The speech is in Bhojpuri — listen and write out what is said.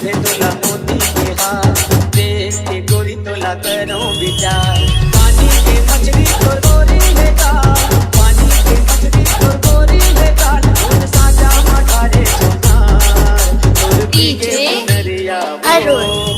बांधे तोला मोती के हार, देख के गोरी तोला करो विचार। पानी के मछली तोर गोरी बेकार, पानी के मछली तोर गोरी बेकार, तोर साजा माठारे सोनार, तोर पी के DJ नरिया अरुण।